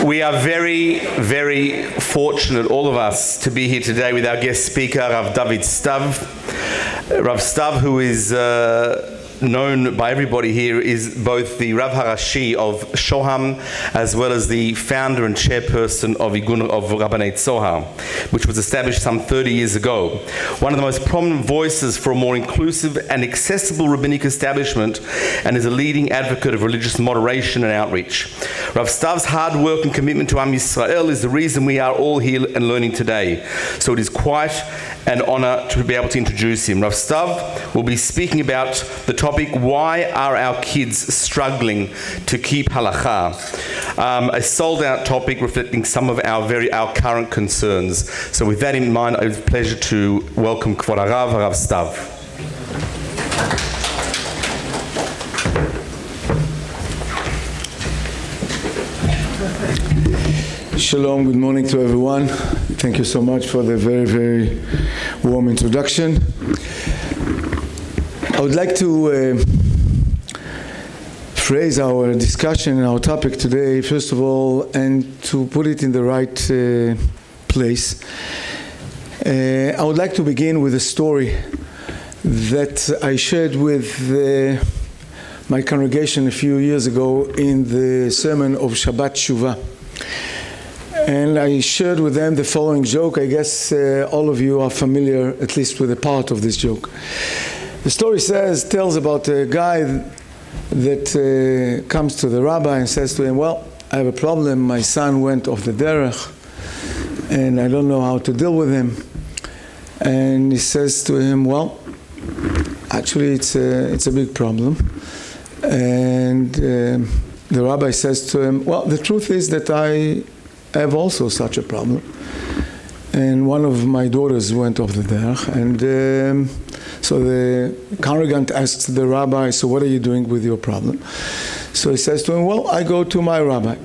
We are very, very fortunate, all of us, to be here today with our guest speaker, Rav David Stav. Rav Stav, who is known by everybody here, is both the Rav Harashi of Shoham as well as the founder and chairperson of Igun of Rabbanei Tzohar, which was established some 30 years ago. One of the most prominent voices for a more inclusive and accessible rabbinic establishment, and is a leading advocate of religious moderation and outreach. Rav Stav's hard work and commitment to Am Yisrael is the reason we are all here and learning today. So it is quite an honor to be able to introduce him. Rav Stav will be speaking about the topic, why are our kids struggling to keep halakha? A sold-out topic reflecting some of our current concerns. So with that in mind, it's a pleasure to welcome Kvod Harav, Rav Stav. Shalom, good morning to everyone. Thank you so much for the very, very warm introduction. I would like to phrase our discussion and our topic today, first of all, and to put it in the right place. I would like to begin with a story that I shared with my congregation a few years ago in the sermon of Shabbat Shuvah. And I shared with them the following joke. I guess all of you are familiar, at least with a part of this joke. The story tells about a guy that comes to the rabbi and says to him, well, I have a problem. My son went off the derech, and I don't know how to deal with him. And he says to him, well, actually it's a big problem. And the rabbi says to him, well, the truth is that I have also such a problem. And one of my daughters went off the derech, and so the congregant asks the rabbi, so what are you doing with your problem? So he says to him, well, I go to my rabbi.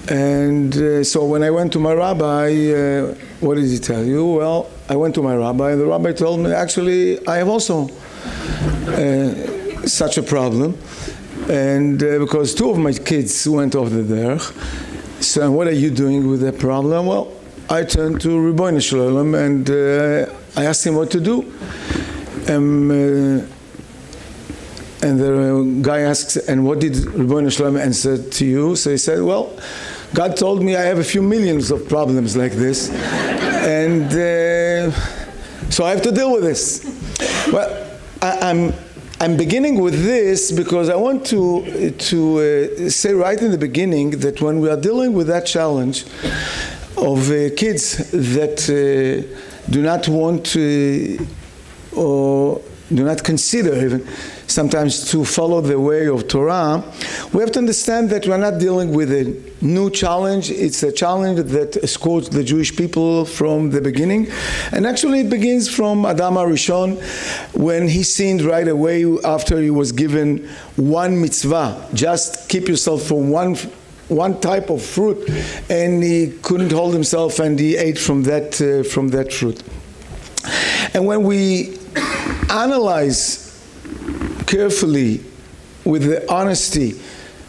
And so when I went to my rabbi, what did he tell you? Well, I went to my rabbi, and the rabbi told me, actually, I have also such a problem. And because two of my kids went off the derech. So what are you doing with that problem? Well, I turned to Ribbono Shel Olam and I asked him what to do. And the guy asks, and what did Ribbono Shel Olam answer to you? So he said, well, God told me I have a few millions of problems like this. And so I have to deal with this. Well, I'm beginning with this because I want to say right in the beginning that when we are dealing with that challenge of kids that do not want to, or do not consider even sometimes to follow the way of Torah, we have to understand that we are not dealing with a new challenge. It's a challenge that escorts the Jewish people from the beginning. And actually it begins from Adam HaRishon, when he sinned right away after he was given one mitzvah. Just keep yourself from one type of fruit, and he couldn't hold himself, and he ate from that fruit. And when we analyze carefully, with the honesty,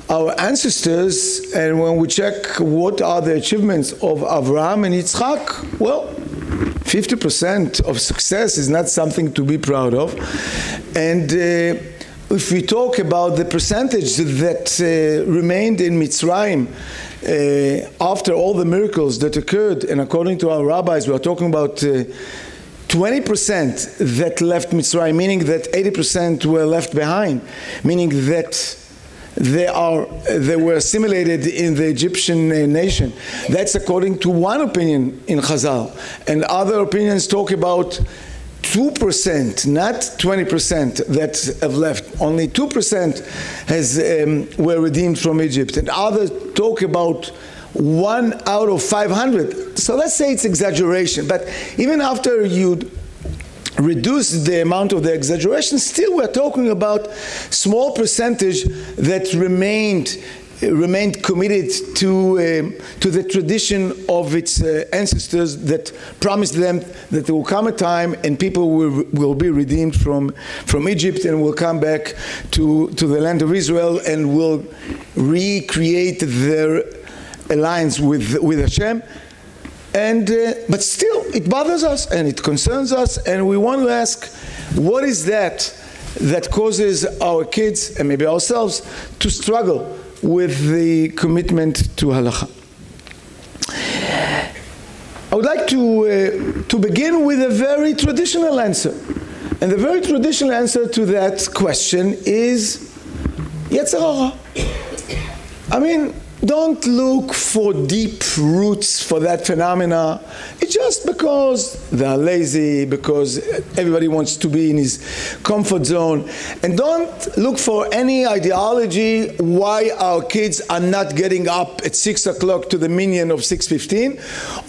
our ancestors, and when we check what are the achievements of Avraham and Yitzchak, well, 50% of success is not something to be proud of. And if we talk about the percentage that remained in Mitzrayim after all the miracles that occurred, and according to our rabbis, we are talking about 20% that left Mitzrayim, meaning that 80% were left behind, meaning that they were assimilated in the Egyptian nation. That's according to one opinion in Chazal. And other opinions talk about 2%, not 20% that have left. Only 2% were redeemed from Egypt. And others talk about 1 out of 500. So let's say it's exaggeration. But even after you reduce the amount of the exaggeration, still we're talking about small percentage that remained committed to the tradition of its ancestors that promised them that there will come a time and people will be redeemed from Egypt and will come back to the land of Israel and will recreate their alliance with Hashem. And, but still, it bothers us and it concerns us, and we want to ask, what is that causes our kids, and maybe ourselves, to struggle with the commitment to halakha? I would like to begin with a very traditional answer. And the very traditional answer to that question is Yetzer Hara. I mean, don't look for deep roots for that phenomena. It's just because they are lazy, because everybody wants to be in his comfort zone. And don't look for any ideology why our kids are not getting up at 6 o'clock to the minyan of 6:15,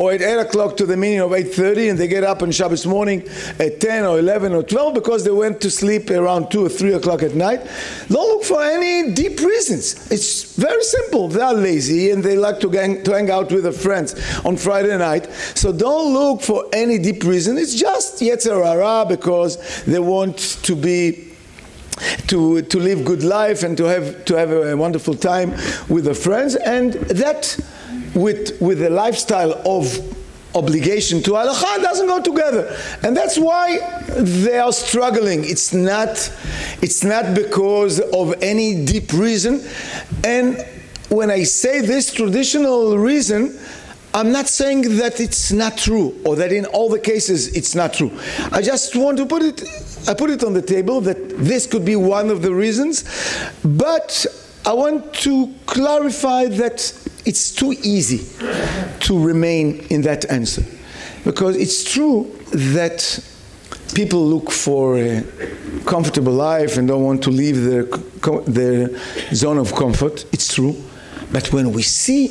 or at 8 o'clock to the minyan of 8:30, and they get up on Shabbos morning at 10 or 11 or 12 because they went to sleep around 2 or 3 o'clock at night. Don't look for any deep reasons. It's very simple. They are lazy and they like to hang out with their friends on Friday night. So don't look for any deep reason. It's just Yetzer Hara because they want to live good life and to have a wonderful time with their friends, and that with the lifestyle of obligation to halakha doesn't go together, and that's why they are struggling. It's not because of any deep reason. And when I say this traditional reason, I'm not saying that it's not true, or that in all the cases it's not true. I just want to put it on the table that this could be one of the reasons, but I want to clarify that it's too easy to remain in that answer. Because it's true that people look for a comfortable life and don't want to leave their zone of comfort. It's true. But when we see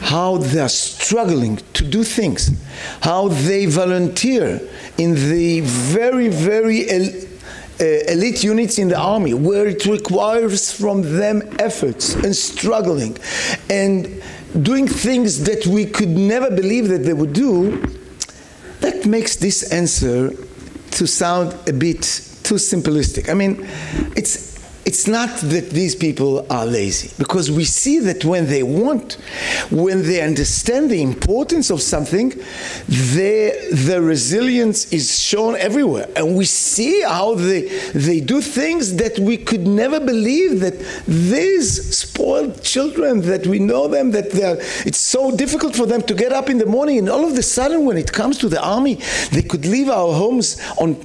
how they are struggling to do things, how they volunteer in the very, very elite units in the army, where it requires from them efforts and struggling and doing things that we could never believe that they would do, that makes this answer to sound a bit too simplistic. I mean, it's not that these people are lazy, because we see that when they understand the importance of something, their resilience is shown everywhere. And we see how they do things that we could never believe, that these spoiled children, that we know them, that it's so difficult for them to get up in the morning, and all of a sudden when it comes to the army, they could leave our homes on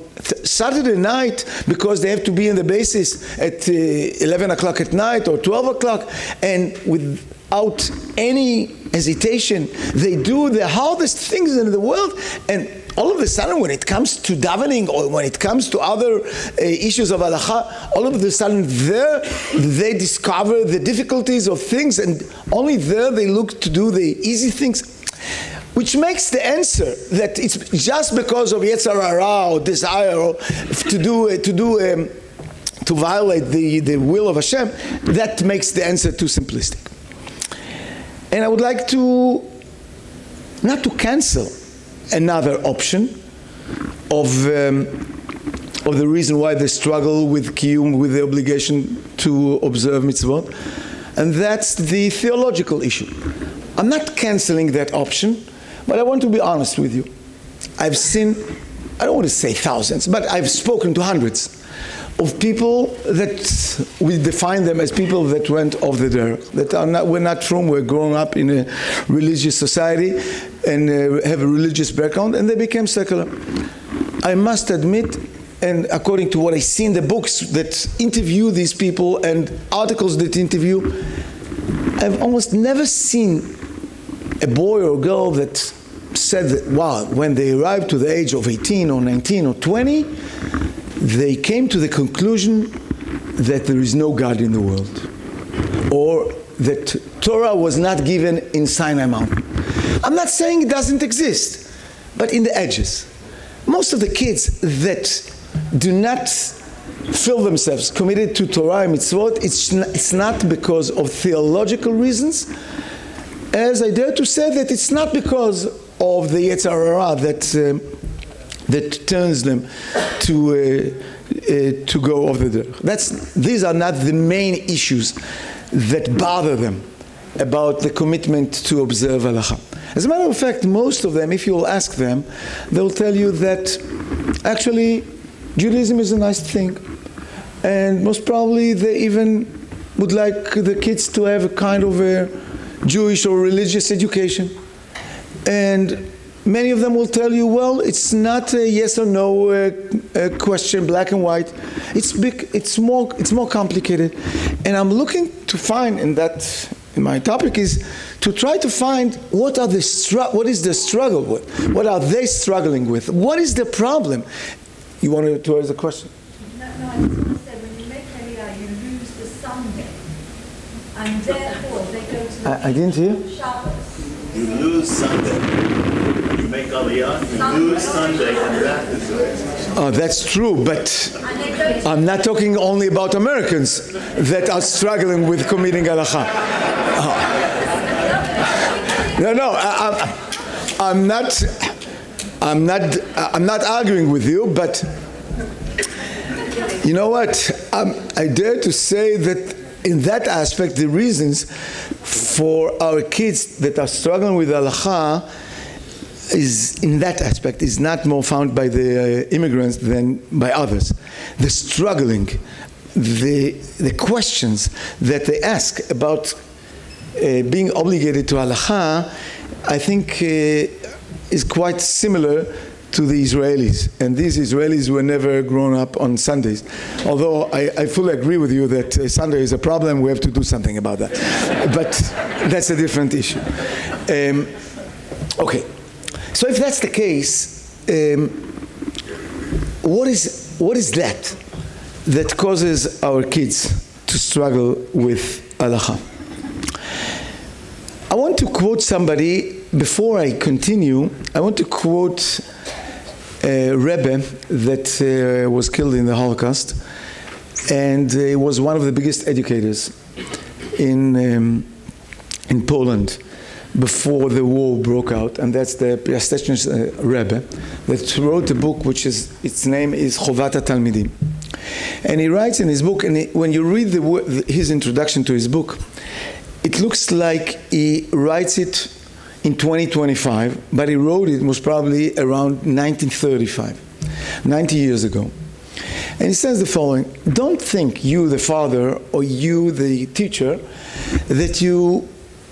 Saturday night because they have to be in the bases at 11 o'clock at night or 12 o'clock, and without any hesitation they do the hardest things in the world. And all of a sudden when it comes to davening, or when it comes to other issues of halakha, all of a sudden there they discover the difficulties of things, and only there they look to do the easy things. Which makes the answer that it's just because of Yetzer Hara or desire or to violate the will of Hashem, that makes the answer too simplistic. And I would like to not to cancel another option of the reason why they struggle with kiyum, with the obligation to observe mitzvot, and that's the theological issue. I'm not canceling that option, but I want to be honest with you. I've seen, I don't want to say thousands, but I've spoken to hundreds of people that we define them as people that went off the derech, that were not from, were grown up in a religious society and have a religious background, and they became secular. I must admit, and according to what I see in the books that interview these people and articles that interview, I've almost never seen a boy or girl that said that, wow, when they arrived to the age of 18 or 19 or 20, they came to the conclusion that there is no God in the world, or that Torah was not given in Sinai Mountain. I'm not saying it doesn't exist, but in the edges. Most of the kids that do not feel themselves committed to Torah and mitzvot, it's not because of theological reasons, as I dare to say that it's not because of the Yetzer Hara that turns them to go off the derech. These are not the main issues that bother them. about the commitment to observe halacha. As a matter of fact, most of them, if you will ask them, they'll tell you that actually Judaism is a nice thing. And most probably they even would like the kids to have a kind of a Jewish or religious education. And many of them will tell you, well, it's not a yes or no question, black and white. It's more complicated. And I'm looking to find, and that my topic is to try to find what is the struggle with, what are they struggling with, what is the problem. You wanted to ask a question? No, I was going to say, when you make Aliyah, you lose the Sunday, and therefore they go to the I didn't hear. Shabbos. You lose Sunday. When you make Aliyah, you lose Sunday, and that is Oh, that's true, but I'm not talking only about Americans that are struggling with committing halacha. I'm not arguing with you, but you know what? I dare to say that in that aspect, the reasons for our kids that are struggling with halacha is not more found by the immigrants than by others. The struggling, the questions that they ask about being obligated to halacha, I think is quite similar to the Israelis. And these Israelis were never grown up on Sundays. Although I fully agree with you that Sunday is a problem, we have to do something about that. But that's a different issue. Okay. So if that's the case, what is that causes our kids to struggle with halacha? I want to quote somebody. Before I continue, I want to quote a Rebbe that was killed in the Holocaust, and he was one of the biggest educators in Poland before the war broke out, and that's the Piaseczny Rebbe that wrote a book which its name is Chovat HaTalmidim. And he writes in his book, and when you read his introduction to his book, it looks like he writes it in 2025, but he wrote it most probably around 1935, 90 years ago. And he says the following: don't think you, the father, or you, the teacher, that you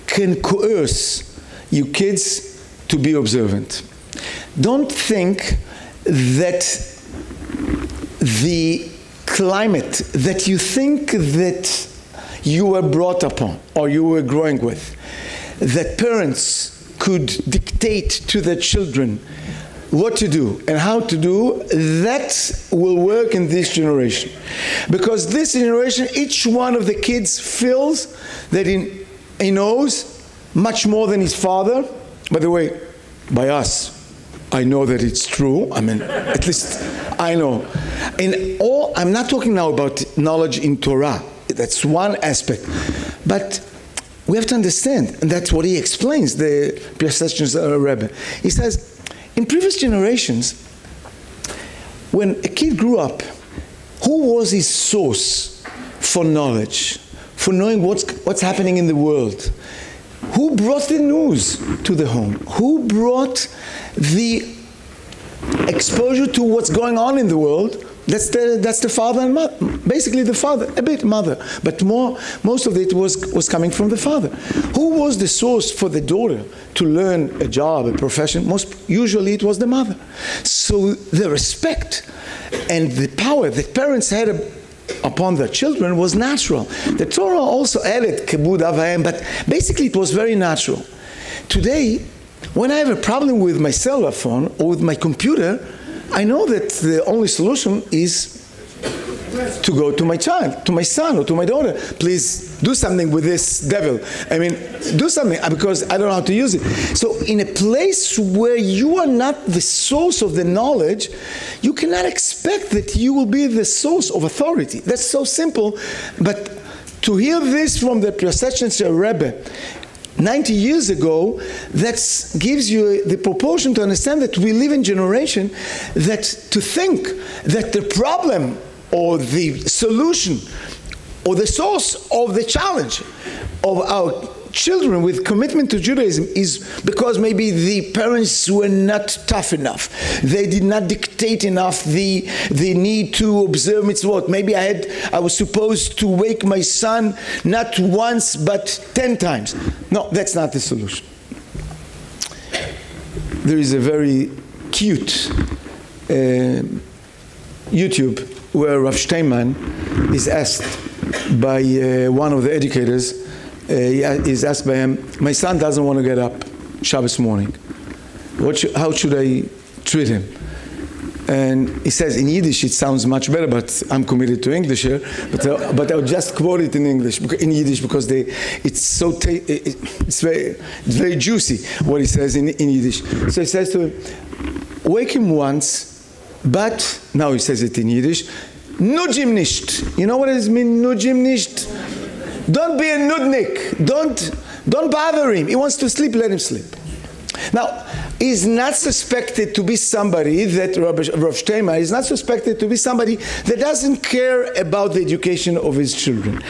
can coerce your kids to be observant. Don't think that the climate that you think that you were brought upon or you were growing with, that parents could dictate to their children what to do and how to do, that will work in this generation. Because this generation, each one of the kids feels that he knows much more than his father. By the way, by us, I know that it's true. I mean, at least I know. I'm not talking now about knowledge in Torah. That's one aspect. But we have to understand, and that's what he explains, the Piaseczny Rebbe. He says, in previous generations, when a kid grew up, who was his source for knowledge, for knowing what's happening in the world? Who brought the news to the home? Who brought the exposure to what's going on in the world? That's the father and mother. Basically the father, a bit mother, but most of it was coming from the father. Who was the source for the daughter to learn a job, a profession? Usually it was the mother. So the respect and the power that parents had upon their children was natural. The Torah also added kibud av va'em, but basically it was very natural. Today, when I have a problem with my cellular phone or with my computer, I know that the only solution is to go to my child, to my son or to my daughter. Please do something with this devil. I mean, do something, because I don't know how to use it. So in a place where you are not the source of the knowledge, you cannot expect that you will be the source of authority. That's so simple. But to hear this from the Piaseczny Rebbe 90 years ago, that gives you the proportion to understand that we live in a generation that to think that the problem or the solution or the source of the challenge of our children with commitment to Judaism is because maybe the parents were not tough enough. They did not dictate enough the need to observe mitzvot. Maybe I was supposed to wake my son not once but 10 times. No, that's not the solution. There is a very cute YouTube where Rav Steinman is asked by one of the educators, is asked by him, my son doesn't want to get up Shabbos morning. How should I treat him? And he says, in Yiddish it sounds much better, but I'm committed to English here. But I'll just quote it in Yiddish because it's very juicy what he says in Yiddish. So he says to him, wake him once, but now he says it in Yiddish, nudgim nicht. You know what it means, nudgim nicht? Don't be a nudnik. Don't bother him. He wants to sleep, let him sleep. Now, he's not suspected to be somebody that, Rav Steinman is not suspected to be somebody that doesn't care about the education of his children.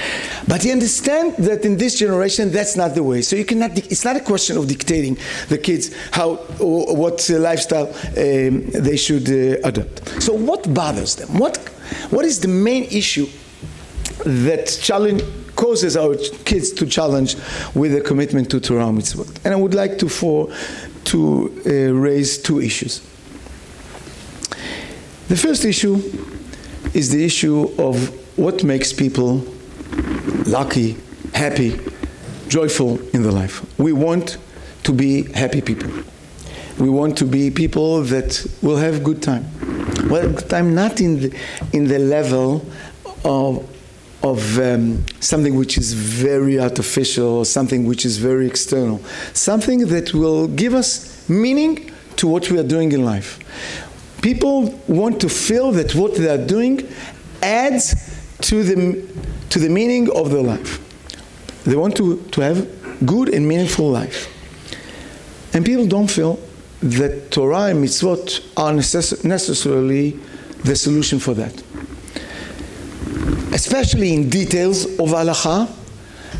But he understands that in this generation, that's not the way. So you cannot, it's not a question of dictating the kids what lifestyle they should adopt. So what bothers them? What is the main issue that causes our kids to challenge with a commitment to Torah mitzvot? And I would like to raise two issues. The first issue is the issue of what makes people lucky, happy, joyful in their life. We want to be happy people. We want to be people that will have good time. Well, good time not in the level of something which is very artificial, something which is very external, something that will give us meaning to what we are doing in life. People want to feel that what they are doing adds to the meaning of their life. They want to have good and meaningful life. And people don't feel that Torah and mitzvot are necessarily the solution for that. Especially in details of halakha,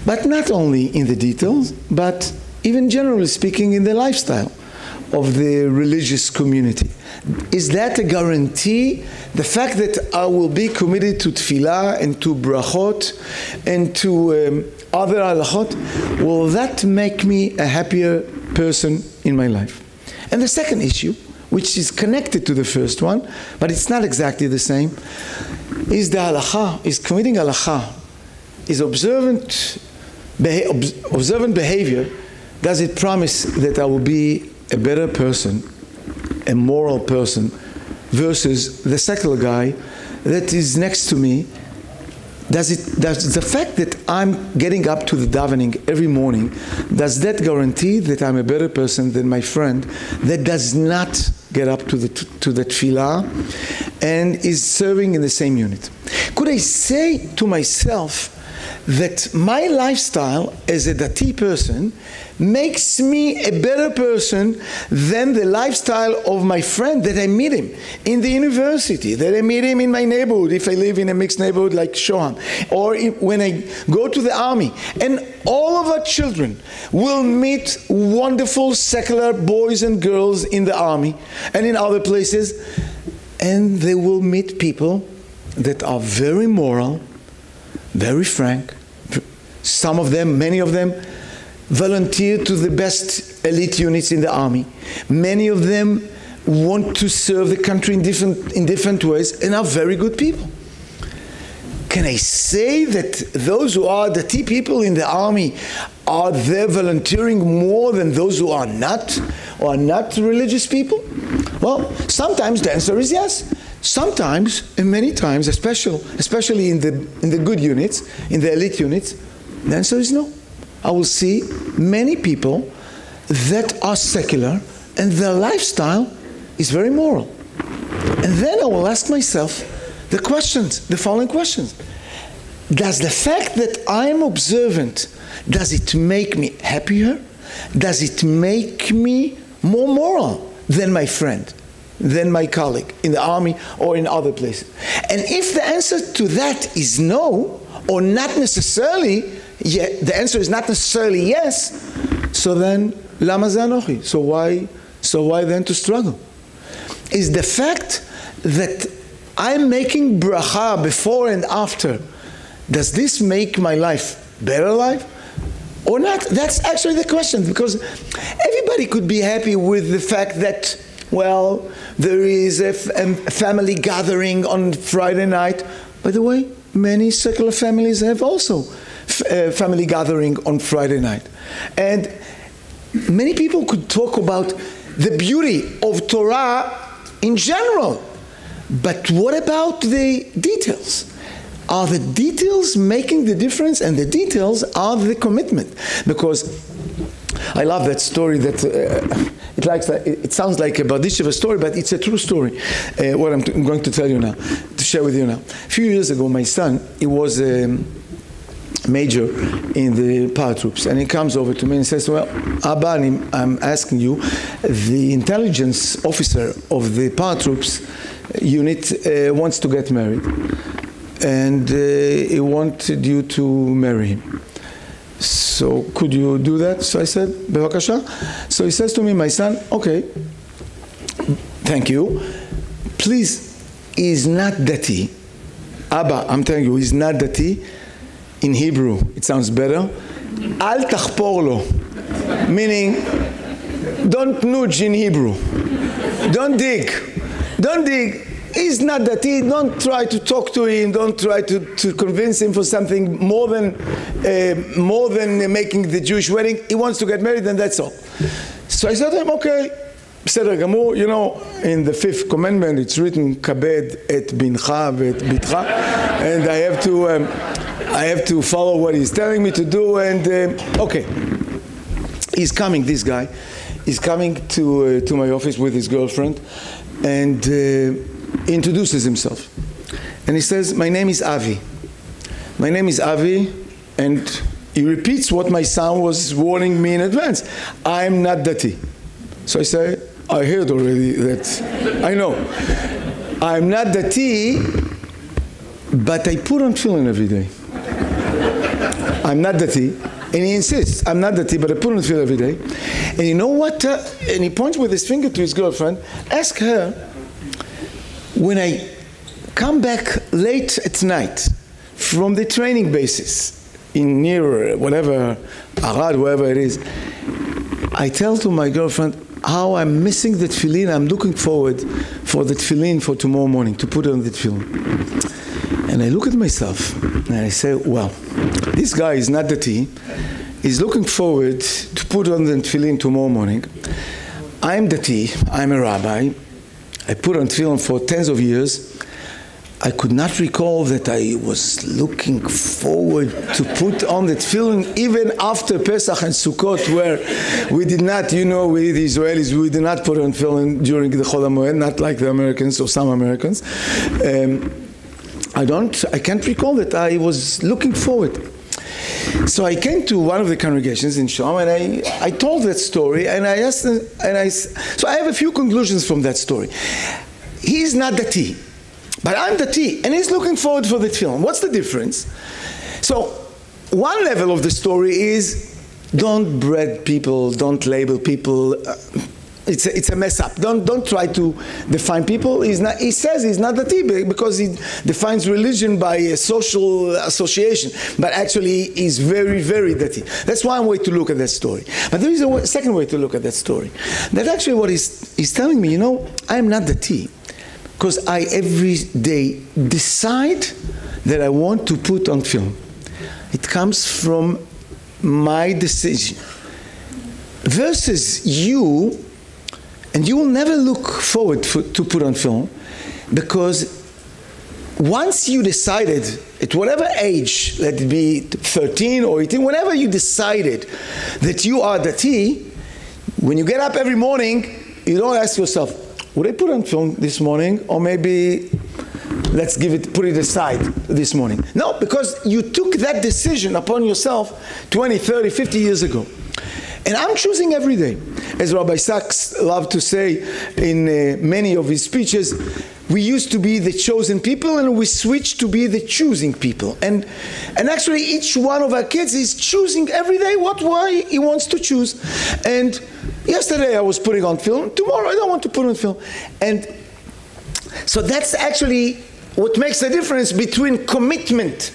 but not only in the details, but even generally speaking in the lifestyle of the religious community. Is that a guarantee? The fact that I will be committed to tefillah and to brachot and to other halachot, will that make me a happier person in my life? And the second issue, which is connected to the first one, but it's not exactly the same, is the halakha, is committing halakha, is observant behavior. Does it promise that I will be a better person, a moral person, versus the secular guy that is next to me? Does the fact that I'm getting up to the davening every morning, does that guarantee that I'm a better person than my friend that does not get up to the tefillah and is serving in the same unit? Could I say to myself that my lifestyle as a dati person makes me a better person than the lifestyle of my friend that I meet him in the university, that I meet him in my neighborhood, if I live in a mixed neighborhood like Shoham, or when I go to the army. And all of our children will meet wonderful secular boys and girls in the army and in other places, and they will meet people that are very moral, very frank. Some of them, many of them, volunteer to the best elite units in the army. Many of them want to serve the country in different ways and are very good people. Can I say that those who are dati people in the army are there volunteering more than those who are not, or are not religious people? Well, sometimes the answer is yes. Sometimes, and many times, especially in the good units, in the elite units, the answer is no. I will see many people that are secular and their lifestyle is very moral. And then I will ask myself the following questions. Does the fact that I am observant, does it make me happier? Does it make me more moral than my friend, than my colleague in the army or in other places? And if the answer to that is no, or not necessarily, the answer is not necessarily yes, so then, lama ze anochi? So why then to struggle? Is the fact that I'm making bracha before and after, does this make my life better life or not? That's actually the question, because everybody could be happy with the fact that, well, there is a family gathering on Friday night. By the way, many secular families have also family gathering on Friday night. And many people could talk about the beauty of Torah in general. But what about the details? Are the details making the difference? And the details are the commitment. Because I love that story that it sounds like a Berditchever story, but it's a true story. What I'm going to tell you now, to share with you now. A few years ago, my son, he was a major in the paratroops, and he comes over to me and says, well, Abba, I'm asking you, the intelligence officer of the paratroops unit wants to get married, and he wanted you to marry him. So could you do that? So I said, Bevakasha. So he says to me, my son, okay, thank you. Please, he's not dati. Abba, I'm telling you, he's not dati. In Hebrew, it sounds better. Al tachpor lo. Meaning, don't nudge in Hebrew. Don't dig. Don't dig. He's not dati. Don't try to talk to him. Don't try to convince him for something more than making the Jewish wedding. He wants to get married, and that's all. So I said to him, okay, Beseder Gamur, you know, in the 5th commandment, it's written, Kabed et bincha v'et bitcha, and I have to follow what he's telling me to do, and okay. He's coming, this guy. He's coming to my office with his girlfriend, and he introduces himself. And he says, my name is Avi. My name is Avi, and he repeats what my son was warning me in advance. I'm not dati. So I say, I heard already that, I know. I'm not dati, but I put on tefillin every day. I'm not dati, and he insists, I'm not dati, but I put on tefillin every day. And you know what? And he points with his finger to his girlfriend. Ask her, when I come back late at night from the training bases in near whatever, Arad, wherever it is, I tell to my girlfriend how I'm missing the tefillin. I'm looking forward for the tefillin for tomorrow morning, to put on the tefillin. And I look at myself and I say, well, this guy is not dati. He's looking forward to put on the tefillin tomorrow morning. I'm dati. I'm a rabbi. I put on tefillin for tens of years. I could not recall that I was looking forward to put on the tefillin even after Pesach and Sukkot, where we did not, you know, we the Israelis, we did not put on tefillin during the Chol HaMoed, not like the Americans or some Americans. I can't recall that I was looking forward. So I came to one of the congregations in Sham, and I told that story, and I asked them, so I have a few conclusions from that story. He's not dati, but I'm dati, and he's looking forward for the tefillin. What's the difference? So one level of the story is, don't bread people, don't label people. It's a mess up. Don't try to define people. He says he's not dati because he defines religion by a social association, but actually he's very, very dati. That's one way to look at that story. But there is a second way to look at that story. That actually what he's telling me, you know, I'm not dati because I every day decide that I want to put on film. It comes from my decision. Versus you. And you will never look forward to put on film, because once you decided, at whatever age, let it be 13 or 18, whenever you decided that you are dati, when you get up every morning, you don't ask yourself, would I put on film this morning? Or maybe let's put it aside this morning. No, because you took that decision upon yourself 20, 30, 50 years ago. And I'm choosing every day. As Rabbi Sachs loved to say in many of his speeches, we used to be the chosen people and we switched to be the choosing people. And actually each one of our kids is choosing every day why he wants to choose. And yesterday I was putting on film, tomorrow I don't want to put on film. And so that's actually what makes the difference between commitment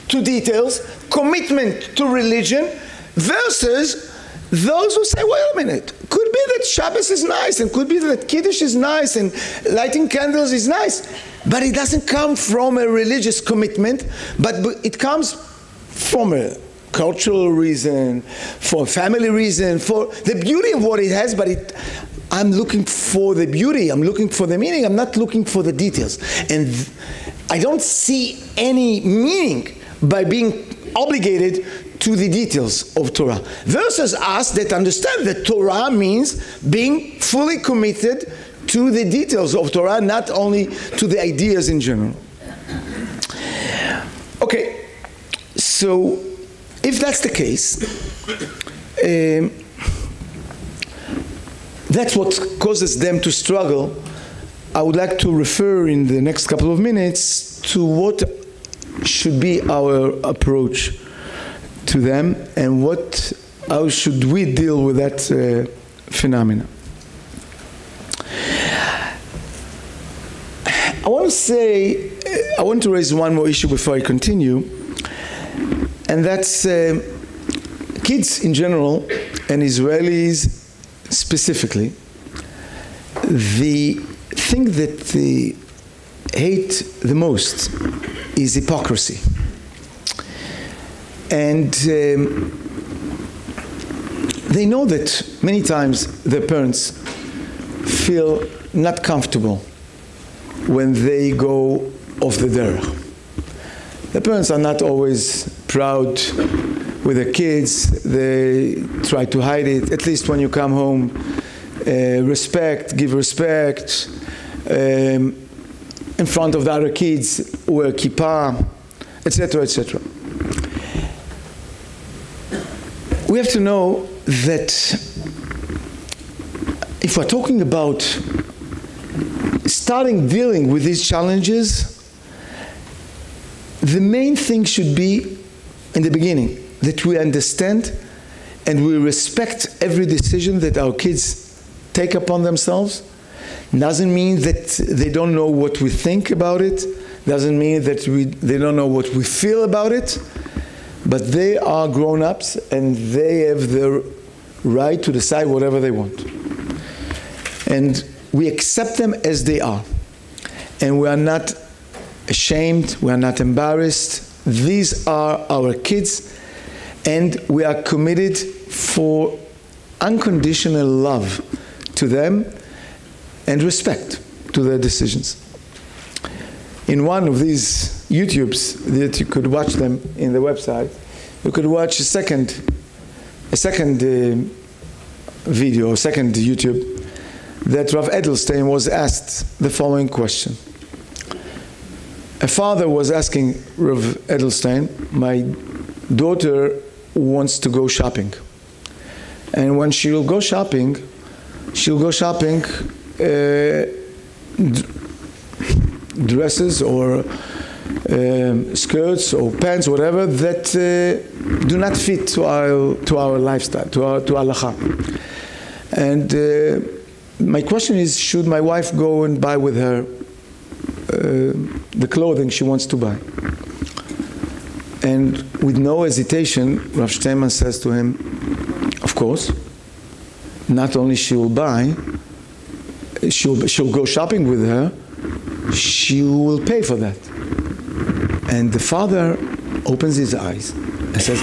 to details, commitment to religion, versus those who say, wait a minute, could be that Shabbos is nice, and could be that Kiddush is nice, and lighting candles is nice, but it doesn't come from a religious commitment, but it comes from a cultural reason, for a family reason, for the beauty of what it has, but I'm looking for the beauty, I'm looking for the meaning, I'm not looking for the details. And I don't see any meaning by being obligated to the details of Torah, versus us that understand that Torah means being fully committed to the details of Torah, not only to the ideas in general. Okay, so if that's the case, that's what causes them to struggle. I would like to refer in the next couple of minutes to what should be our approach to them, and how should we deal with that phenomena. I want to raise one more issue before I continue, and that's kids in general, and Israelis specifically. The thing that they hate the most is hypocrisy. And they know that many times their parents feel not comfortable when they go off the derech. The parents are not always proud with their kids. They try to hide it, at least when you come home. Give respect. In front of the other kids, wear kippah, etc., etc. We have to know that if we're talking about starting dealing with these challenges, the main thing should be, in the beginning, that we understand and we respect every decision that our kids take upon themselves. Doesn't mean that they don't know what we think about it. Doesn't mean that they don't know what we feel about it. But they are grown-ups and they have the right to decide whatever they want. And we accept them as they are. And we are not ashamed, we are not embarrassed. These are our kids, and we are committed for unconditional love to them and respect to their decisions. In one of these YouTubes that you could watch them in the website, you could watch a second video, a second YouTube, that Rav Edelstein was asked the following question. A father was asking Rav Edelstein, my daughter wants to go shopping. And when she'll go shopping dresses or skirts or pants, whatever, that do not fit to our lifestyle, to our halacha. And my question is, should my wife go and buy with her the clothing she wants to buy? And with no hesitation, Rav Steinman says to him, of course, not only she will buy, she'll go shopping with her, she will pay for that. And the father opens his eyes and says,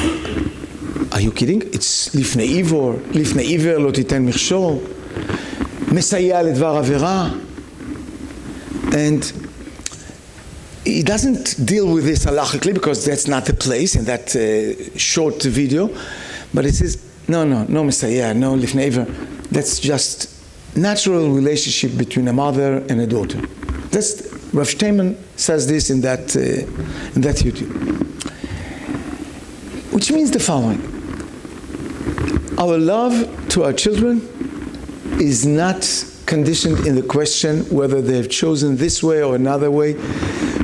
are you kidding? It's Lifnei Iver lo titen michshol, mesayea ledvar avera. And he doesn't deal with this halachically because that's not the place in that short video, but he says, no mesayea, no Lifnei Iver. That's just natural relationship between a mother and a daughter. That's Rav Steinman says this in that YouTube, which means the following: our love to our children is not conditioned in the question whether they've chosen this way or another way.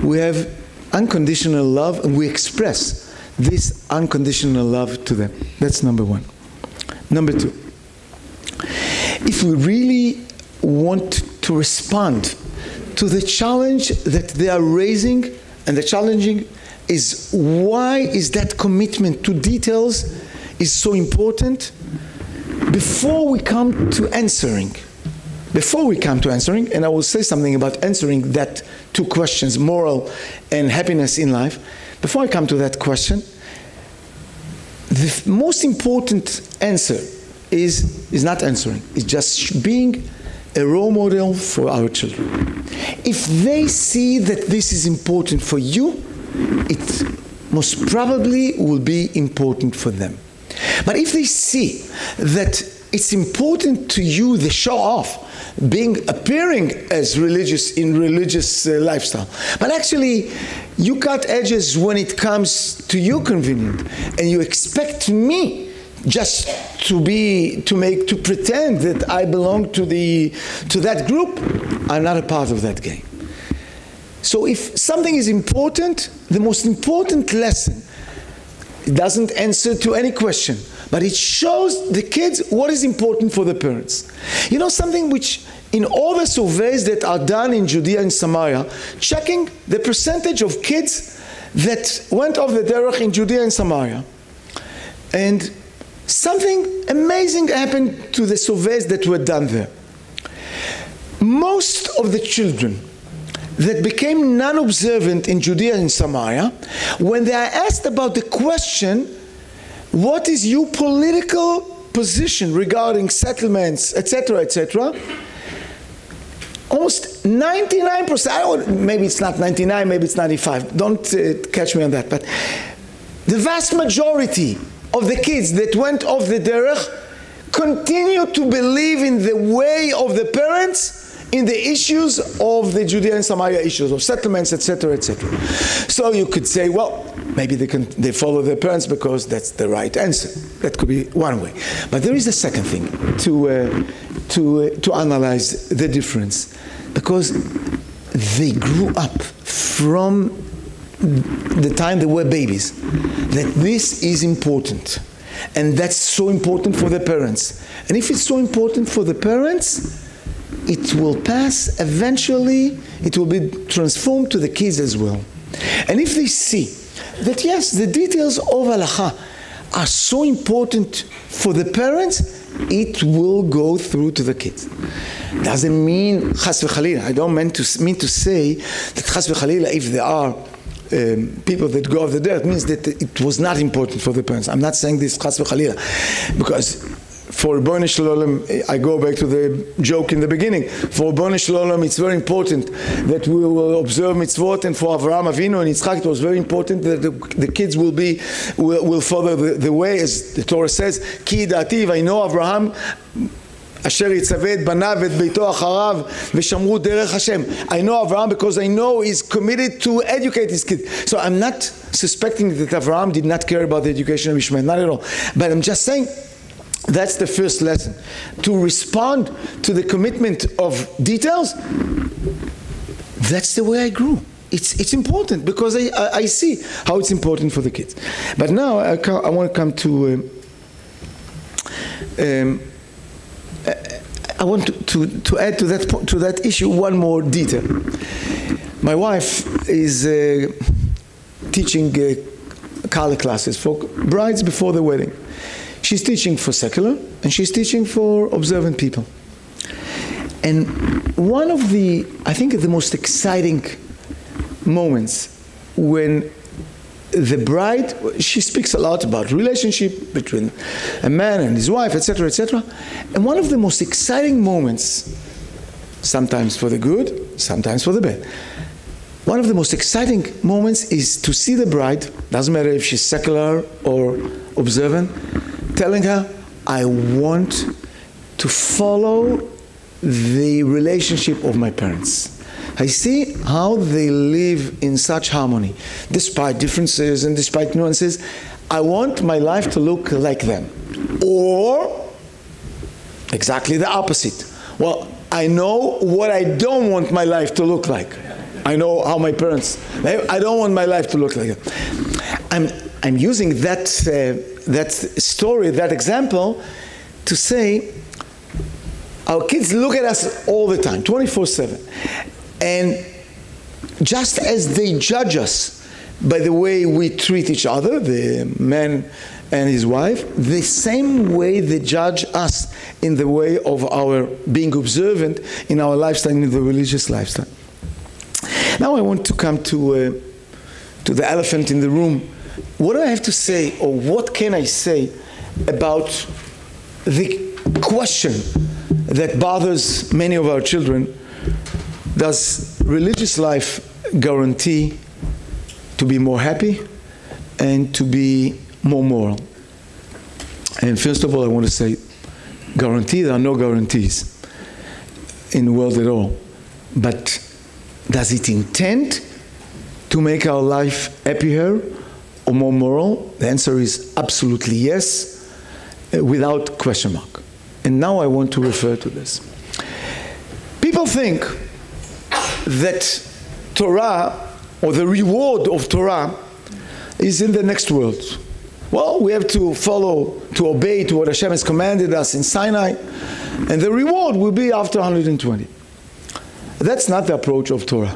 We have unconditional love, and we express this unconditional love to them. That's number one. Number two, if we really want to respond to the challenge that they are raising, and the challenging is why is that commitment to details is so important, before we come to answering, and I will say something about answering that two questions, moral and happiness in life. Before I come to that question, the most important answer is not answering. It's just being a role model for our children. If they see that this is important for you, it most probably will be important for them. But if they see that it's important to you, the show off, appearing as religious in religious lifestyle, but actually you cut edges when it comes to your convenience, and you expect me just to pretend that I belong to that group, I'm not a part of that game. So if something is important, the most important lesson, it doesn't answer to any question, but it shows the kids what is important for the parents. You know, something which in all the surveys that are done in Judea and Samaria, checking the percentage of kids that went off the derech in Judea and Samaria, and something amazing happened to the surveys that were done there. Most of the children that became non-observant in Judea and Samaria, when they are asked about the question, what is your political position regarding settlements, etc., etc., almost 99%, maybe it's not 99, maybe it's 95, don't catch me on that, but the vast majority of the kids that went off the derech continue to believe in the way of the parents in the issues of the Judea and Samaria issues, of settlements, etc., etc. So you could say, well, maybe they follow their parents because that's the right answer. That could be one way. But there is a second thing to analyze the difference, because they grew up from the time they were babies, that this is important. And that's so important for the parents. And if it's so important for the parents, it will pass, eventually it will be transformed to the kids as well. And if they see that yes, the details of halacha are so important for the parents, it will go through to the kids. Doesn't mean chas v'chalila. I don't mean to say that chas v'chalila, if there are people that go off the derech, means that it was not important for the parents. I'm not saying this chas v'chalila, because for Ribono Shel Olam, I go back to the joke in the beginning. For Ribono Shel Olam, it's very important that we will observe mitzvot, and for Avraham Avinu and Yitzchak, it was very important that the kids will follow the way, as the Torah says, Ki da'ati v'ayno Avraham asher yitzaveh et banav et beito acharav v'shamru derech Hashem. I know Avraham because I know he's committed to educate his kids. So I'm not suspecting that Avraham did not care about the education of Ishmael, not at all. But I'm just saying, that's the first lesson. To respond to the commitment of details, that's the way I grew. It's important because I see how it's important for the kids. But now I want to come to I want to add to that issue one more detail. My wife is teaching Kala classes for brides before the wedding. She's teaching for secular, and she's teaching for observant people. And one of the, I think, the most exciting moments when the bride, she speaks a lot about relationship between a man and his wife, etc., etc. And one of the most exciting moments, sometimes for the good, sometimes for the bad, one of the most exciting moments is to see the bride, doesn't matter if she's secular or observant, telling her, I want to follow the relationship of my parents. I see how they live in such harmony, despite differences and despite nuances. I want my life to look like them. Or exactly the opposite. Well, I know what I don't want my life to look like. I know how my parents, I don't want my life to look like that. I'm using that story, that example, to say our kids look at us all the time, 24/7. And just as they judge us by the way we treat each other, the man and his wife, the same way they judge us in the way of our being observant in our lifestyle, in the religious lifestyle. Now I want to come to the elephant in the room. What do I have to say, or what can I say about the question that bothers many of our children? Does religious life guarantee to be more happy and to be more moral? And first of all, I want to say, there are no guarantees in the world at all. But does it intend to make our life happier or more moral? The answer is absolutely yes, without question mark. And now I want to refer to this. People think that Torah, or the reward of Torah, is in the next world. Well, we have to follow, to obey to what Hashem has commanded us in Sinai, and the reward will be after 120. That's not the approach of Torah.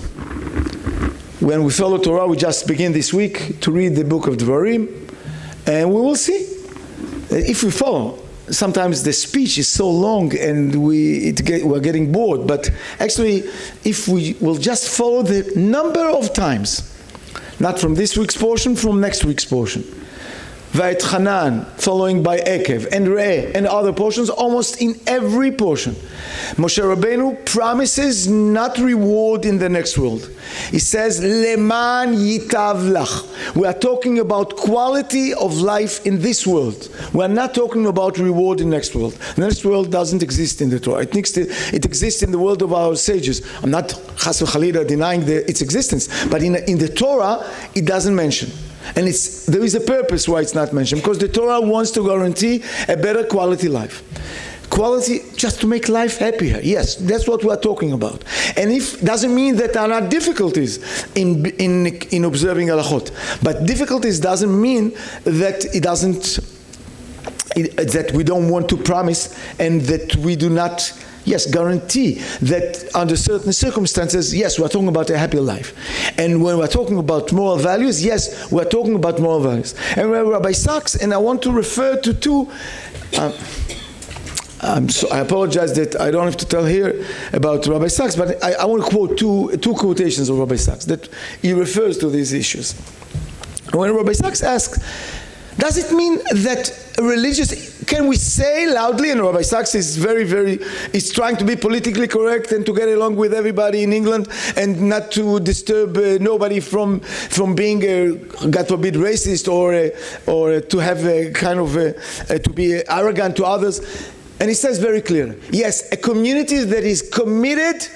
When we follow Torah, we just begin this week to read the book of Devarim, and we will see. If we follow, sometimes the speech is so long and we're getting bored, but actually, if we will just follow the number of times, not from this week's portion, from next week's portion. Vayet Hanan, following by Ekev, and Re'eh, and other portions, almost in every portion. Moshe Rabbeinu promises not reward in the next world. He says, Leman yitav lach. We are talking about quality of life in this world. We are not talking about reward in the next world. The next world doesn't exist in the Torah. It exists in the world of our sages. I'm not chas v'chalila denying its existence, but in the Torah, it doesn't mention. And there is a purpose why it's not mentioned, because the Torah wants to guarantee a better quality life. Quality just to make life happier. Yes, that's what we are talking about. And it doesn't mean that there are not difficulties in observing halachot. But difficulties doesn't mean that that we don't want to promise and that we do not, yes, guarantee that under certain circumstances, yes, we're talking about a happy life. And when we're talking about moral values, yes, we're talking about moral values. And Rabbi Sachs, and I want to refer to two, I apologize that I don't have to tell here about Rabbi Sachs, but I want to quote two quotations of Rabbi Sachs that he refers to these issues. When Rabbi Sachs asks, does it mean that can we say loudly, and Rabbi Sachs is is trying to be politically correct and to get along with everybody in England and not to disturb nobody from being, God forbid, racist or to have a kind of, to be arrogant to others. And he says very clearly, yes, a community that is committed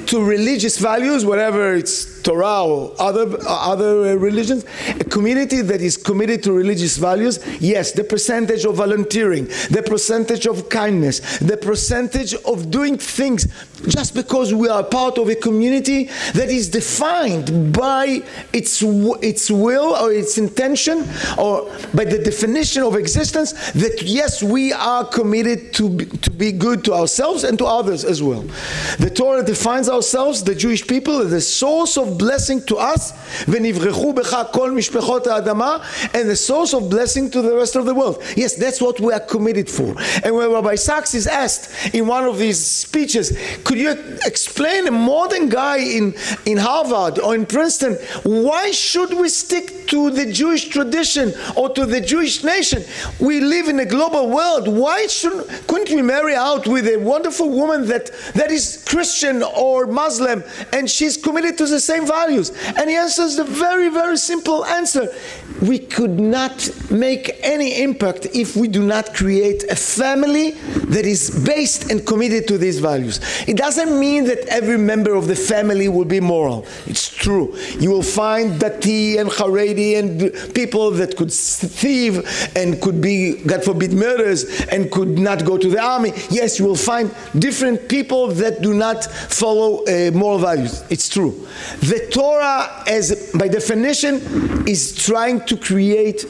to religious values, whatever it's Torah or other religions, a community that is committed to religious values, yes, the percentage of volunteering, the percentage of kindness, the percentage of doing things just because we are part of a community that is defined by its will or its intention or by the definition of existence, that yes, we are committed to be good to ourselves and to others as well. The Torah defines ourselves, the Jewish people, as the source of blessing to us, v'nivrechu becha kol mishpechot ha'adama, and the source of blessing to the rest of the world. Yes, that's what we are committed for. And when Rabbi Sachs is asked in one of these speeches, could you explain, a modern guy in Harvard or in Princeton, why should we stick to the Jewish tradition or to the Jewish nation? We live in a global world. Why couldn't we marry out with a wonderful woman that is Christian or Muslim and she's committed to the same same values? And he answers the very, very simple answer. We could not make any impact if we do not create a family that is based and committed to these values. It doesn't mean that every member of the family will be moral. It's true. You will find Dati and Haredi and people that could thieve and could be, God forbid, murderers and could not go to the army. Yes, you will find different people that do not follow moral values. It's true. The Torah, as by definition, is trying to create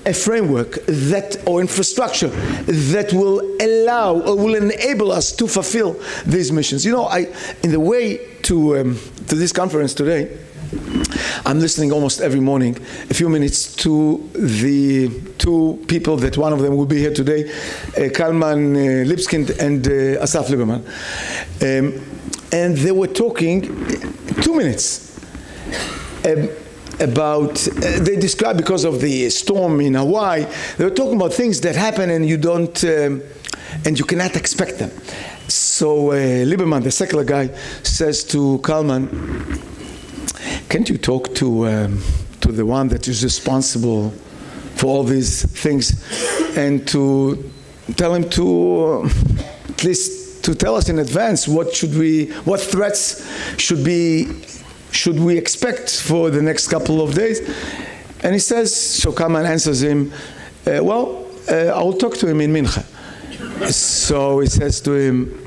a framework that, or infrastructure that will allow or will enable us to fulfill these missions. You know, in the way to this conference today, I'm listening almost every morning, a few minutes, to the two people that one of them will be here today, Kalman Lipskind and Asaf Lieberman. And they were talking 2 minutes about, they described because of the storm in Hawaii, they were talking about things that happen and you don't, and you cannot expect them. So Lieberman, the secular guy, says to Kalman, can't you talk to the one that is responsible for all these things and to tell him to at least to tell us in advance what threats should we expect for the next couple of days? And he says, so Kalman answers him, well, I'll talk to him in Mincha. So he says to him,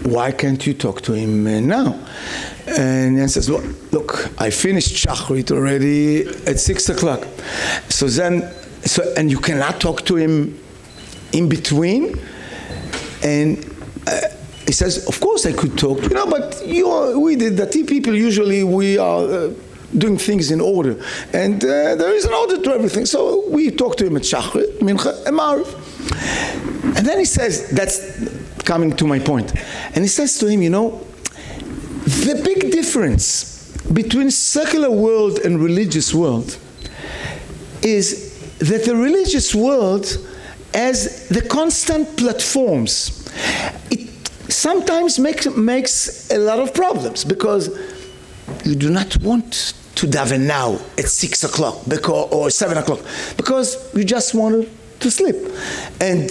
why can't you talk to him now? And he says, look, I finished Shachrit already at 6 o'clock. And you cannot talk to him in between? And he says, of course I could talk, but we did that. People usually, we are doing things in order. And there is an order to everything. So we talk to him at Shachrit, Mincha, and Ma'ariv. And then he says, that's coming to my point. And he says to him, the big difference between secular world and religious world is that the religious world has the constant platforms. It sometimes makes a lot of problems because you do not want to daven now at 6 o'clock or 7 o'clock because you just want to sleep, and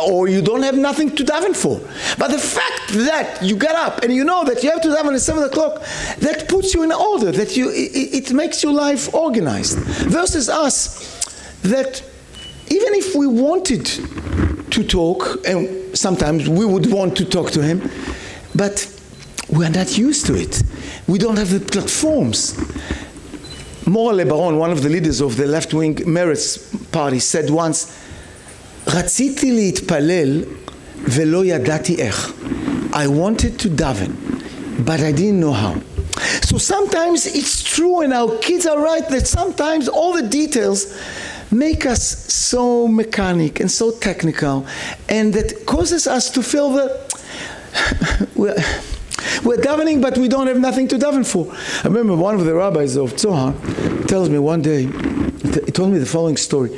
or you don't have nothing to daven for. But the fact that you get up and you know that you have to daven at 7 o'clock, that puts you in order, that it makes your life organized. Versus us, that even if we wanted to talk, and sometimes we would want to talk to him, but we're not used to it. We don't have the platforms. Mora Lebaron, one of the leaders of the left-wing Meretz party, said once, "Ratziti להתפלל ולא ידעתי איך." I wanted to daven, but I didn't know how. So sometimes it's true, and our kids are right, that sometimes all the details make us so mechanic and so technical, and that causes us to feel that we're davening, but we don't have nothing to daven for. I remember one of the rabbis of Zohar tells me one day, he told me the following story.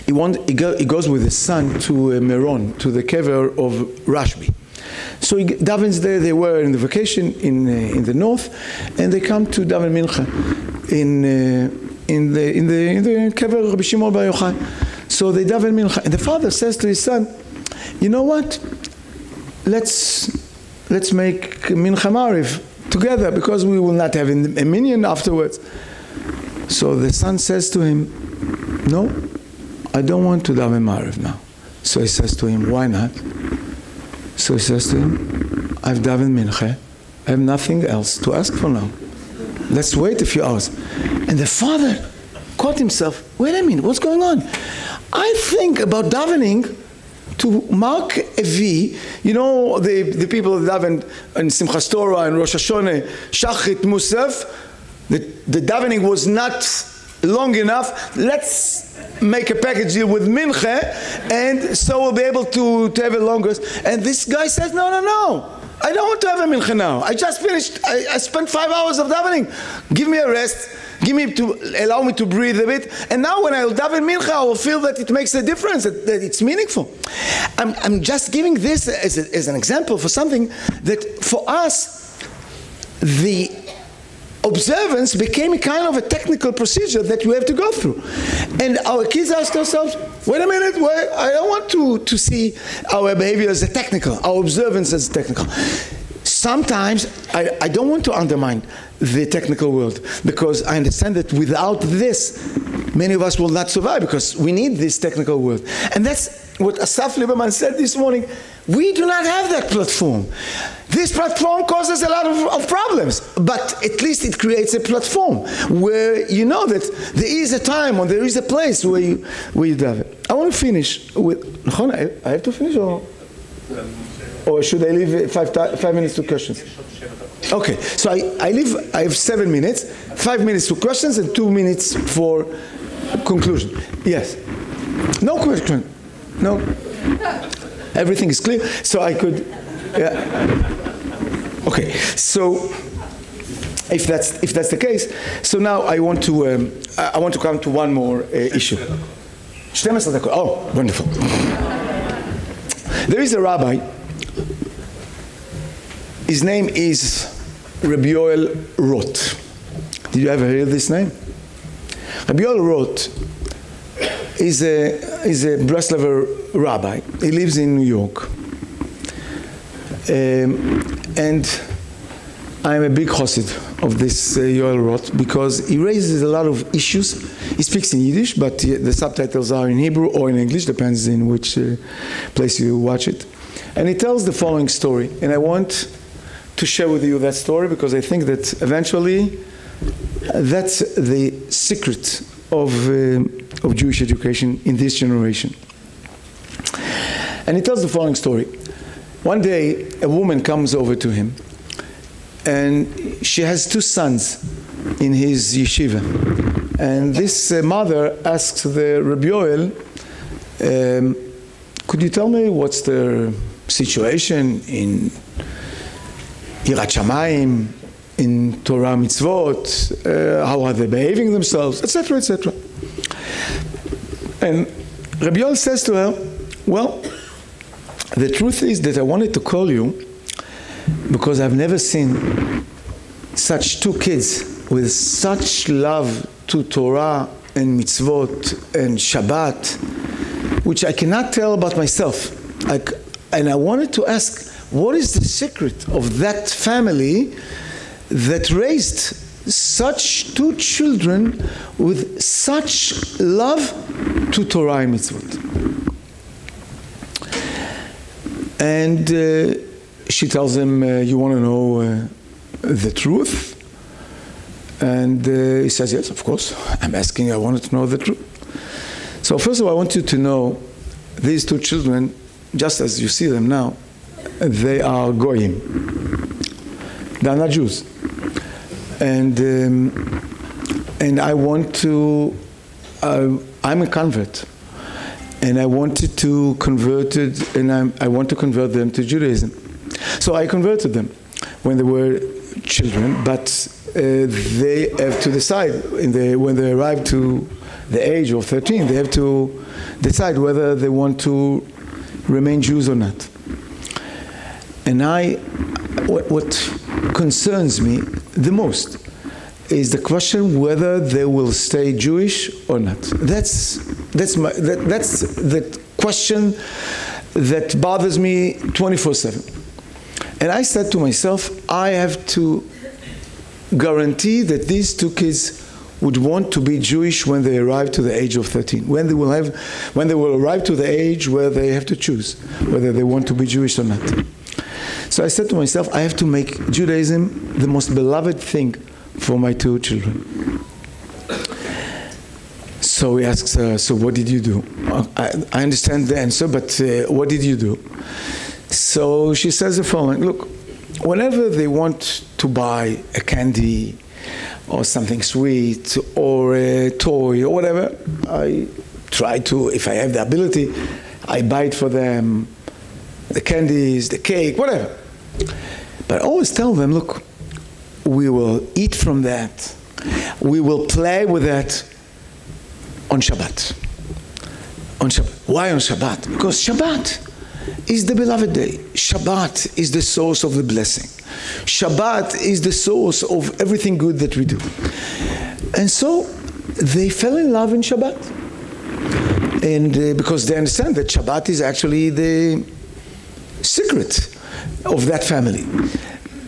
He goes with his son to Meron, to the kever of Rashbi. So he davens there. They were in the vacation in the north, and they come to daven mincha in the kever of Rabbi Shimon Bar Yochai. So they daven mincha, and the father says to his son, "You know what? Let's make mincha mariv together because we will not have a minyan afterwards." So the son says to him, "No, I don't want to daven mariv now." So he says to him, "Why not?" So he says to him, "I've davened mincha. I have nothing else to ask for now. Let's wait a few hours." And the father caught himself. Wait a minute, what's going on? I think about davening to mark a V. You know, the people that daven in Simchas Torah and Rosh Hashanah, Shachrit, Musaf, the davening was not long enough. Let's make a package deal with Mincha, and so we'll be able to have it longer. And this guy says, no, I don't want to have a Mincha now. I just finished. I spent 5 hours of davening. Give me a rest. Allow me to breathe a bit. And now when I'll daven mincha, I will feel that it makes a difference, that it's meaningful. I'm just giving this as an example for something that for us, the observance became a kind of a technical procedure that you have to go through. And our kids ask themselves, wait a minute, I don't want to see our behavior as a technical, our observance as technical. Sometimes I don't want to undermine the technical world, because I understand that without this, many of us will not survive, because we need this technical world. And that's what Asaf Lieberman said this morning. We do not have that platform. This platform causes a lot of problems, but at least it creates a platform where you know that there is a time or there is a place where you have it. I want to finish with, I have to finish, or should I leave 5 minutes to questions? Okay, so I have 7 minutes, 5 minutes to questions and 2 minutes for conclusion. Yes. No question. No. Everything is clear, so I could. Yeah. Okay. So, if that's the case, so now I want to come to one more issue. Oh, wonderful. There is a rabbi. His name is Rabbi Yoel Roth. Did you ever hear this name? Rabbi Yoel Roth is a Breslover rabbi. He lives in New York. And I'm a big chassid of this Yoel Roth, because he raises a lot of issues. He speaks in Yiddish, but the subtitles are in Hebrew or in English, depends in which place you watch it. And he tells the following story, and I want to share with you that story, because I think that eventually that's the secret of Jewish education in this generation. And he tells the following story. One day, a woman comes over to him, and she has 2 sons in his yeshiva. And this mother asks the Rabbi Yoel, could you tell me what's their situation in Yirat Shamayim, in Torah mitzvot, how are they behaving themselves, etc., etc. And Rabbi Yoel says to her, well, the truth is that I wanted to call you because I've never seen such 2 kids with such love to Torah and mitzvot and Shabbat, which I cannot tell about myself. And I wanted to ask, what is the secret of that family that raised such 2 children with such love to Torah and mitzvot? And she tells him, you want to know the truth? And he says, yes, of course. I'm asking, I wanted to know the truth. So first of all, I want you to know these 2 children, just as you see them now, they are goyim. They are not Jews. And I want to, I'm a convert. And I wanted to convert it, and I want to convert them to Judaism. So I converted them when they were children, but they have to decide, when they arrive to the age of 13, they have to decide whether they want to remain Jews or not. And what concerns me the most is the question whether they will stay Jewish or not. That's the question that bothers me 24/7. And I said to myself, I have to guarantee that these 2 kids would want to be Jewish when they arrive to the age of 13, when they will arrive to the age where they have to choose whether they want to be Jewish or not. So I said to myself, I have to make Judaism the most beloved thing for my 2 children. So he asks her, so what did you do? I understand the answer, but what did you do? So she says the following, look, whenever they want to buy a candy or something sweet or a toy or whatever, I try to, if I have the ability, I buy it for them, the candies, the cake, whatever. But I always tell them, look, we will eat from that, we will play with that on Shabbat. On Shabbat. Why on Shabbat? Because Shabbat is the beloved day. Shabbat is the source of the blessing. Shabbat is the source of everything good that we do. And so they fell in love in Shabbat. And because they understand that Shabbat is actually the secret of that family.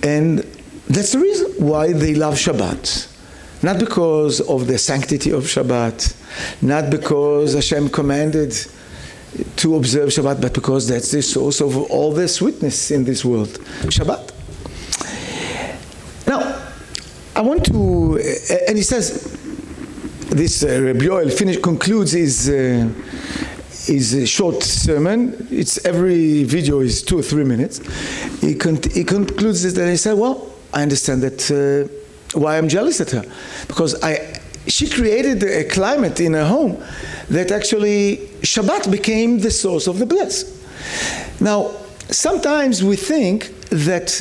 And that's the reason why they love Shabbat. Not because of the sanctity of Shabbat, not because Hashem commanded to observe Shabbat, but because that's the source of all the sweetness in this world, Shabbat. Now, I want to, and he says, this Rabbi Yoel concludes his short sermon. It's every video is 2 or 3 minutes. He concludes it and he said, well, I understand that why I'm jealous at her, because she created a climate in her home that actually Shabbat became the source of the bliss. Now, sometimes we think that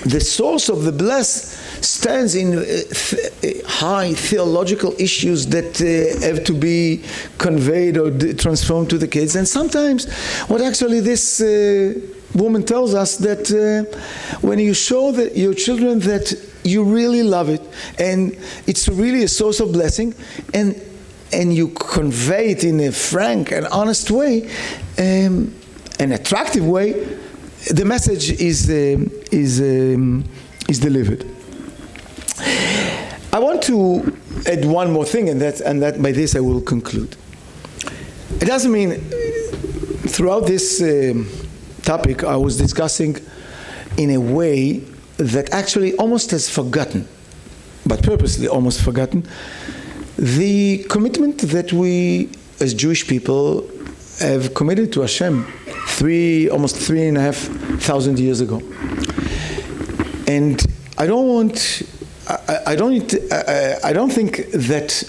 the source of the bliss stands in high theological issues that have to be conveyed or transformed to the kids. And sometimes what actually this woman tells us that when you show your children that you really love it and it's really a source of blessing, and you convey it in a frank and honest way, an attractive way, the message is delivered. I want to add one more thing, and that by this I will conclude. It doesn't mean throughout this topic I was discussing in a way that actually almost has forgotten, but purposely almost forgotten, the commitment that we as Jewish people have committed to Hashem almost 3,500 years ago. And I don't think that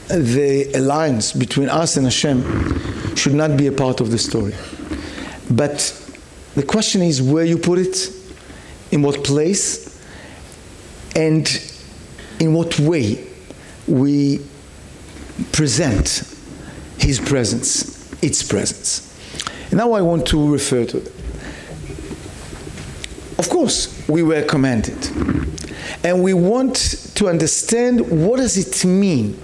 the alliance between us and Hashem should not be a part of the story. But the question is where you put it, in what place, and in what way we present His presence, its presence. And now I want to refer to it. Of course, we were commanded. And we want to understand what does it mean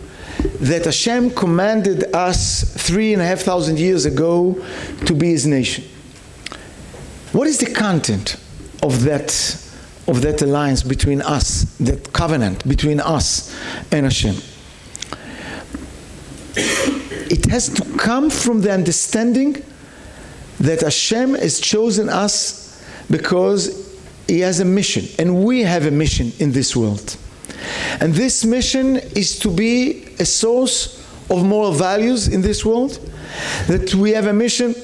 that Hashem commanded us 3,500 years ago to be His nation. What is the content of that alliance between us, that covenant between us and Hashem? It has to come from the understanding that Hashem has chosen us because He has a mission, and we have a mission in this world. And this mission is to be a source of moral values in this world, that we have a mission,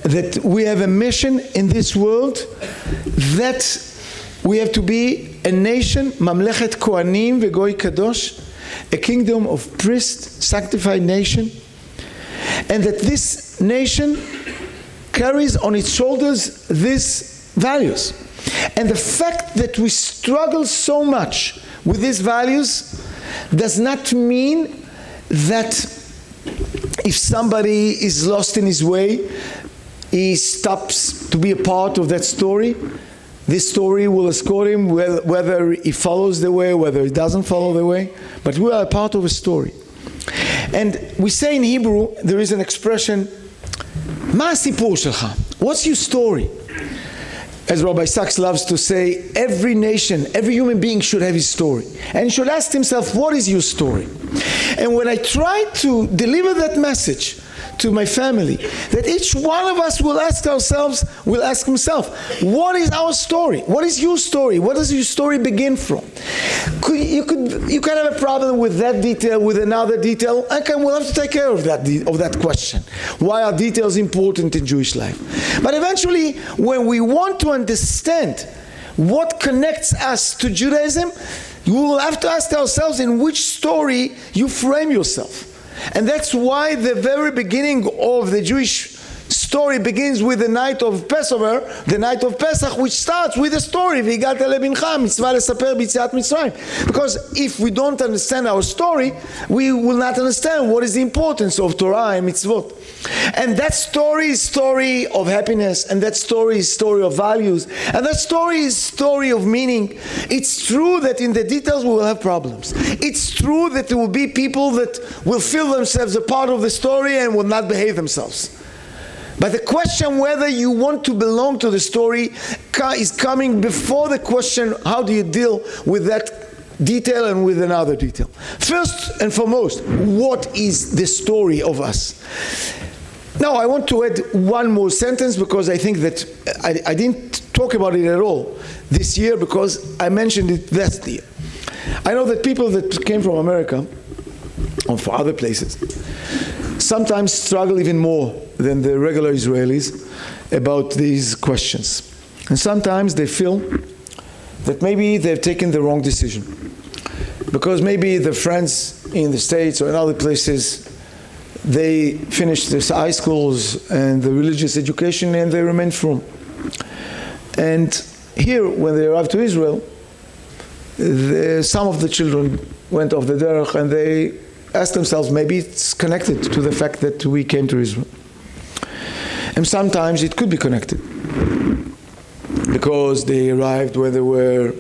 that we have a mission in this world, that we have to be a nation, Mamlechet Kohanim Vegoy Kadosh, a kingdom of priests, sanctified nation, and that this nation carries on its shoulders these values. And the fact that we struggle so much with these values does not mean that if somebody is lost in his way, he stops to be a part of that story. This story will escort him whether he follows the way, whether he doesn't follow the way. But we are a part of a story. And we say in Hebrew, there is an expression, Ma hasipur shelcha? What's your story? As Rabbi Sachs loves to say, every nation, every human being should have his story. And he should ask himself, what is your story? And when I try to deliver that message to my family, that each one of us will ask himself, what is our story? What is your story? What does your story begin from? You can have a problem with that detail, with another detail. We'll have to take care of that question. Why are details important in Jewish life? But eventually, when we want to understand what connects us to Judaism, we will have to ask ourselves in which story you frame yourself. And that's why the very beginning of the Jewish story begins with the night of Passover, the night of Pesach, which starts with a story, V'higata lebincha, mitzvah lesaper b'yetziat Mitzrayim. Because if we don't understand our story, we will not understand what is the importance of Torah and mitzvot. And that story is story of happiness, and that story is story of values, and that story is story of meaning. It's true that in the details we will have problems. It's true that there will be people that will feel themselves a part of the story and will not behave themselves. But the question whether you want to belong to the story is coming before the question, how do you deal with that detail and with another detail? First and foremost, what is the story of us? Now, I want to add one more sentence because I think that I didn't talk about it at all this year because I mentioned it last year. I know that people that came from America or from other places sometimes struggle even more than the regular Israelis about these questions. And sometimes they feel that maybe they've taken the wrong decision. Because maybe their friends in the States or in other places, they finished their high schools and the religious education and they remained frum. And here, when they arrived to Israel, some of the children went off the derech and they asked themselves, maybe it's connected to the fact that we came to Israel. And sometimes it could be connected because they arrived when they were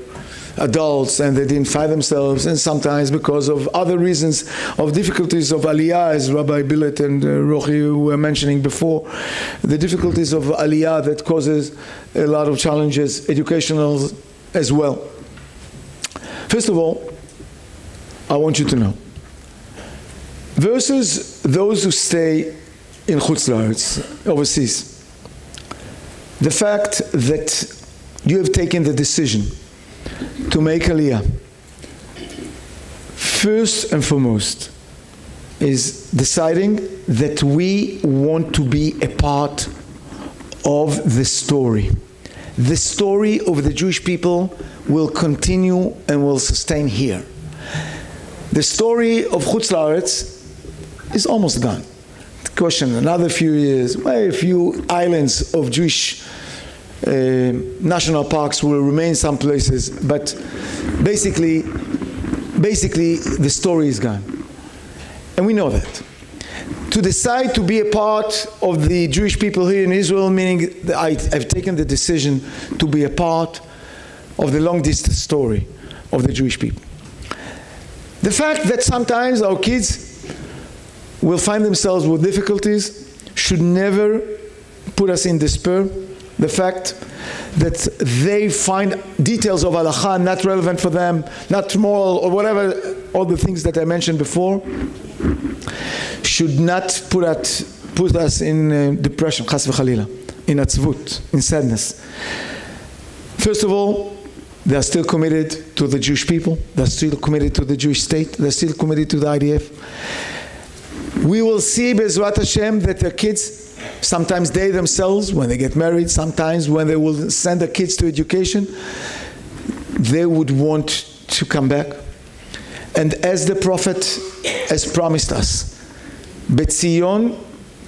adults and they didn't find themselves, and sometimes because of other reasons of difficulties of aliyah, as Rabbi Billet and Rochi were mentioning before, the difficulties of aliyah that causes a lot of challenges, educational as well. First of all, I want you to know, versus those who stay in Chutz La'aretz, overseas, the fact that you have taken the decision to make Aliyah, first and foremost, is deciding that we want to be a part of the story. The story of the Jewish people will continue and will sustain here. The story of Chutz La'aretz is almost gone. The question, another few years, well, a few islands of Jewish national parks will remain some places, but basically the story is gone. And we know that. To decide to be a part of the Jewish people here in Israel, meaning that I've taken the decision to be a part of the long distance story of the Jewish people. The fact that sometimes our kids will find themselves with difficulties should never put us in despair. The fact that they find details of halakha not relevant for them, not moral, or whatever, all the things that I mentioned before, should not put us in depression, chas v'chalila, in atzvut, in sadness. First of all, they are still committed to the Jewish people. They are still committed to the Jewish state. They are still committed to the IDF. We will see, Be'ezrat Hashem, that their kids, sometimes they themselves, when they get married, sometimes when they will send their kids to education, they would want to come back. And as the Prophet has promised us, Betzion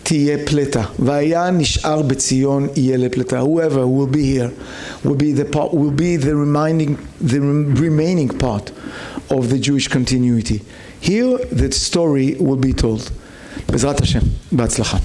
tiyeh pleta, vaya nishar betzion yeh lepleta. Whoever will be here will be the remaining part of the Jewish continuity. Here, the story will be told. Be'ezrat Hashem, b'atzlacha.